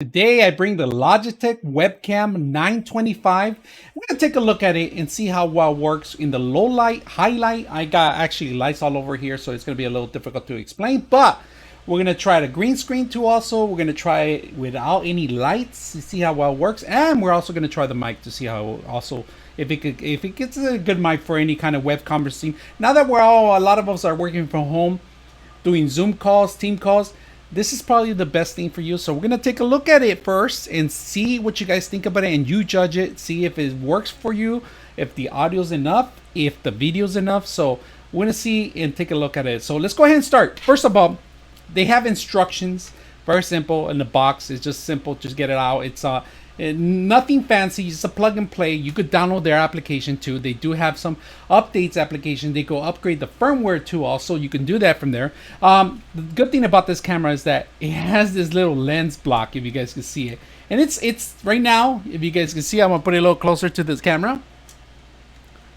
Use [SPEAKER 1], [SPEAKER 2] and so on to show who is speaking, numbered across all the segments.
[SPEAKER 1] Today I bring the Logitech Webcam 925. We're gonna take a look at it and see how well it works in the low light, high light. I got actually lights all over here, so it's gonna be a little difficult to explain, but we're gonna try the green screen too also. We're gonna try it without any lights to see how well it works, and we're also gonna try the mic to see how also if it gets a good mic for any kind of web conferencing. Now that a lot of us are working from home, doing Zoom calls, team calls, this is probably the best thing for you. So we're gonna take a look at it first and see what you guys think about it, and you judge it, see if it works for you, if the audio's enough, if the video's enough. So we're gonna see and take a look at it. So let's go ahead and start. First of all, they have instructions, very simple in the box. It's just simple, just get it out. It's nothing fancy, just a plug and play. You could download their application too. They do have some updates application. They go upgrade the firmware too also. You can do that from there. The good thing about this camera is that it has this little lens block, if you guys can see it. And it's right now, if you guys can see, I'm gonna put it a little closer to this camera.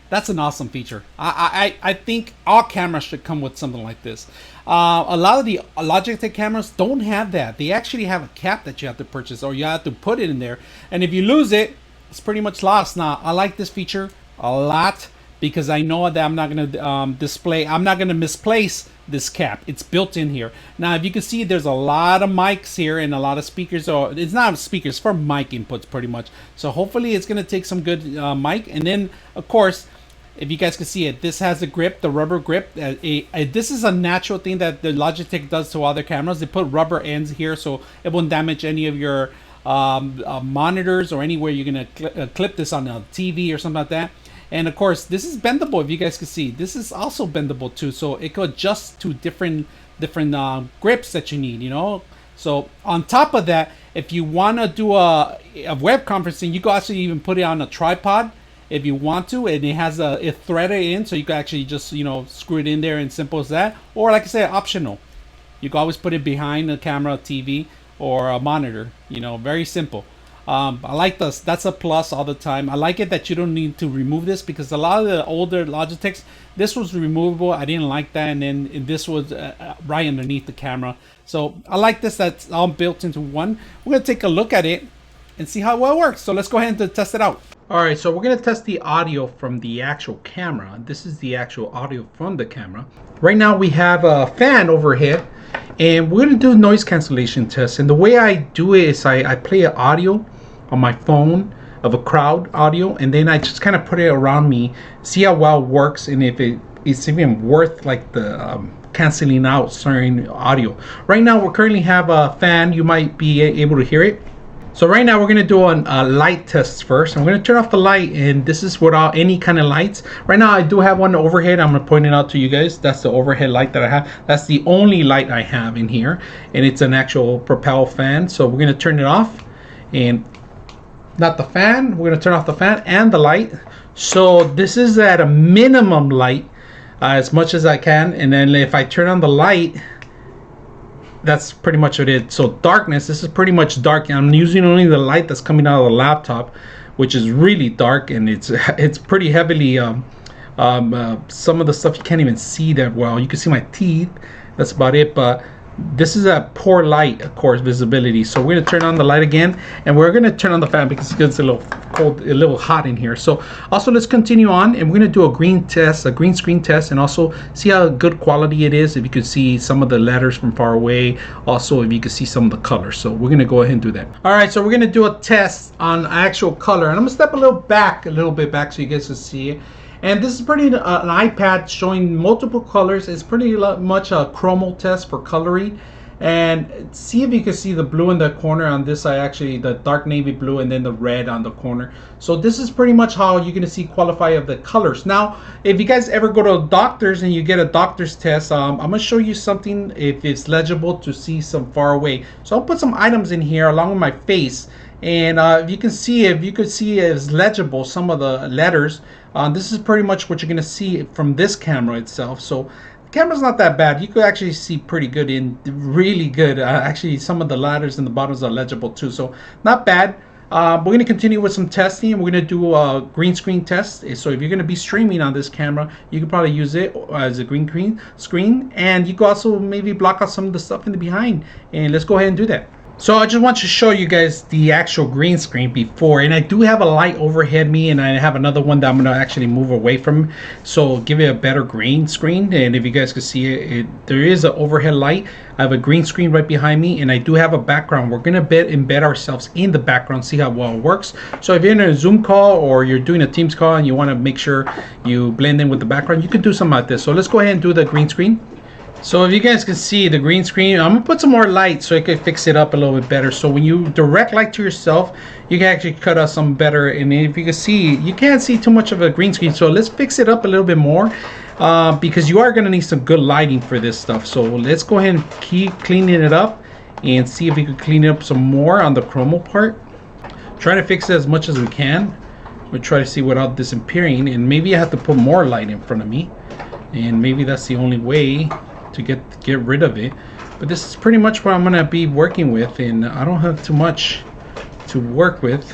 [SPEAKER 1] That's an awesome feature. I think all cameras should come with something like this. A lot of the Logitech cameras don't have that. They actually have a cap that you have to purchase, or you have to put it in there. And if you lose it, it's pretty much lost. Now, I like this feature a lot because I know that I'm not going to I'm not going to misplace this cap. It's built in here. Now, if you can see, there's a lot of mics here and a lot of speakers. Or it's not speakers, for mic inputs pretty much. So hopefully it's going to take some good mic. And then, of course, if you guys can see it, this has a grip, the rubber grip. This is a natural thing that the Logitech does to other cameras. They put rubber ends here so it won't damage any of your monitors or anywhere you're going to clip this on a TV or something like that. And of course, this is bendable. If you guys can see, this is also bendable too. So it could adjust to different grips that you need, you know. So on top of that, if you want to do a web conferencing, you can actually even put it on a tripod if you want to, and it has it threaded in, so you can actually just, you know, screw it in there, and simple as that. Or like I said, optional. You can always put it behind the camera, TV, or a monitor. You know, very simple. I like this. That's a plus all the time. I like it that you don't need to remove this, because a lot of the older Logitechs, this was removable. I didn't like that, and then this was right underneath the camera. So I like this. That's all built into one. We're gonna take a look at it and see how well it works. So let's go ahead and test it out. All right, so we're gonna test the audio from the actual camera. This is the actual audio from the camera. Right now we have a fan overhead, and we're gonna do a noise cancellation test. And the way I do it is I play an audio on my phone of a crowd audio, and then I just kind of put it around me, see how well it works, and if it's even worth like the canceling out certain audio. Right now we currently have a fan. You might be able to hear it. So right now we're going to do a light test first. I'm going to turn off the light, and this is without any kind of lights. Right now I do have one overhead. I'm going to point it out to you guys. That's the overhead light that I have. That's the only light I have in here, and it's an actual propel fan. So we're going to turn it off, and not the fan. We're going to turn off the fan and the light. So this is at a minimum light, as much as I can. And then if I turn on the light, that's pretty much what it is. So darkness, this is pretty much dark. I'm using only the light that's coming out of the laptop, which is really dark, and it's pretty heavily some of the stuff you can't even see that well. You can see my teeth, that's about it. But this is a poor light, of course, visibility. So we're gonna turn on the light again, and we're gonna turn on the fan because it's a little cold, a little hot in here. So also let's continue on, and we're gonna do a green screen test, and also see how good quality it is. If you could see some of the letters from far away, also if you could see some of the colors. So we're gonna go ahead and do that. All right, so we're gonna do a test on actual color, and I'm gonna step a little bit back so you guys can see it. And this is pretty an iPad showing multiple colors. It's pretty much a chromal test for coloring. And see if you can see the blue in the corner on this side, actually the dark navy blue, and then the red on the corner. So this is pretty much how you're going to see qualify of the colors. Now, if you guys ever go to doctors and you get a doctor's test, I'm going to show you something if it's legible to see some far away. So I'll put some items in here along with my face. And if you could see it's legible, some of the letters, this is pretty much what you're going to see from this camera itself. So the camera's not that bad. You could actually see pretty good, really good. Actually, some of the letters and the bottoms are legible too, so not bad. We're going to continue with some testing. We're going to do a green screen test. So if you're going to be streaming on this camera, you can probably use it as a green screen, and you can also maybe block out some of the stuff in the behind. And let's go ahead and do that. So I just want to show you guys the actual green screen before, and I do have a light overhead me, and I have another one that I'm gonna actually move away from, so give it a better green screen. And if you guys can see it, there is an overhead light. I have a green screen right behind me, and I do have a background. We're gonna embed ourselves in the background, see how well it works. So if you're in a Zoom call or you're doing a Teams call and you want to make sure you blend in with the background, you can do something like this. So let's go ahead and do the green screen. So if you guys can see the green screen, I'm gonna put some more light so I can fix it up a little bit better. So when you direct light to yourself, you can actually cut out some better. And if you can see, you can't see too much of a green screen. So let's fix it up a little bit more because you are gonna need some good lighting for this stuff. So let's go ahead and keep cleaning it up and see if we can clean it up some more on the chromo part. Try to fix it as much as we can. We'll try to see without disappearing, and maybe I have to put more light in front of me, and maybe that's the only way to get rid of it. But this is pretty much what I'm gonna be working with, and I don't have too much to work with.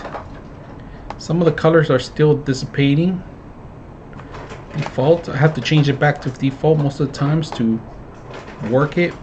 [SPEAKER 1] Some of the colors are still dissipating. Default, I have to change it back to default most of the times to work it.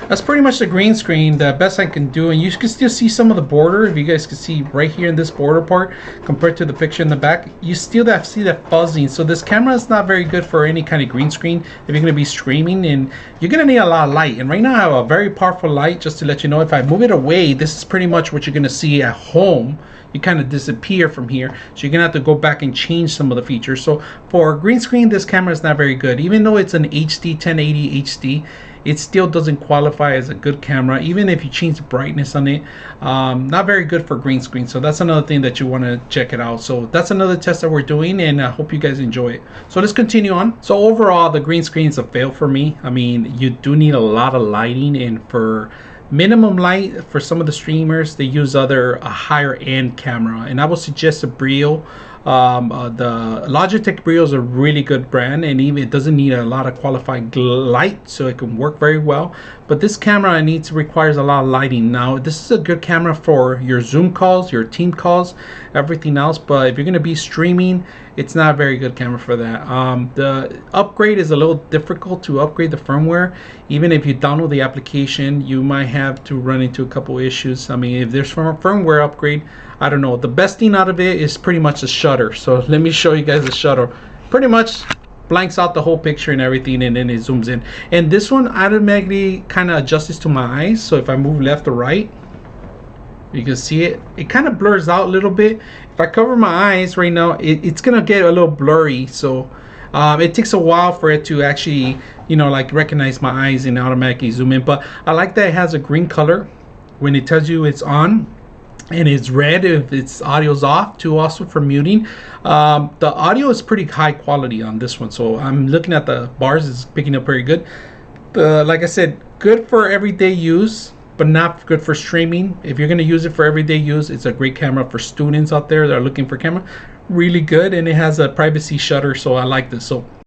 [SPEAKER 1] That's pretty much the green screen, the best I can do. And you can still see some of the border. If you guys can see right here in this border part compared to the picture in the back, you still see that fuzzing. So this camera is not very good for any kind of green screen if you're going to be streaming, and you're going to need a lot of light. And right now I have a very powerful light, just to let you know. If I move it away, this is pretty much what you're going to see at home. You kind of disappear from here, so you're gonna have to go back and change some of the features. So for green screen, this camera is not very good. Even though it's an HD 1080 HD, it still doesn't qualify as a good camera, even if you change the brightness on it. Not very good for green screen. So that's another thing that you want to check it out. So that's another test that we're doing, and I hope you guys enjoy it. So let's continue on. So overall, the green screen is a fail for me. I mean, you do need a lot of lighting, and for minimum light, for some of the streamers, they use a higher end camera, and I would suggest a Brio. The Logitech Brio is a really good brand, and even it doesn't need a lot of qualified light, so it can work very well. But this camera requires a lot of lighting. Now this is a good camera for your Zoom calls, your team calls, everything else, but if you're going to be streaming, it's not a very good camera for that. The upgrade is a little difficult to upgrade the firmware. Even if you download the application, you might have to run into a couple issues. I mean, if there's firmware upgrade, I don't know. The best thing out of it is pretty much the shutter. So let me show you guys the shutter. Pretty much blanks out the whole picture and everything, and then it zooms in. And this one automatically kind of adjusts to my eyes. So if I move left or right, you can see it kind of blurs out a little bit. If I cover my eyes right now, it's gonna get a little blurry. So it takes a while for it to actually, like recognize my eyes and automatically zoom in. But I like that it has a green color when it tells you it's on, and it's red if its audio's off too, also for muting. The audio is pretty high quality on this one, so I'm looking at the bars, it's picking up very good. Like I said, good for everyday use, but not good for streaming. If you're going to use it for everyday use, it's a great camera for students out there that are looking for camera. Really good, and it has a privacy shutter, so I like this. So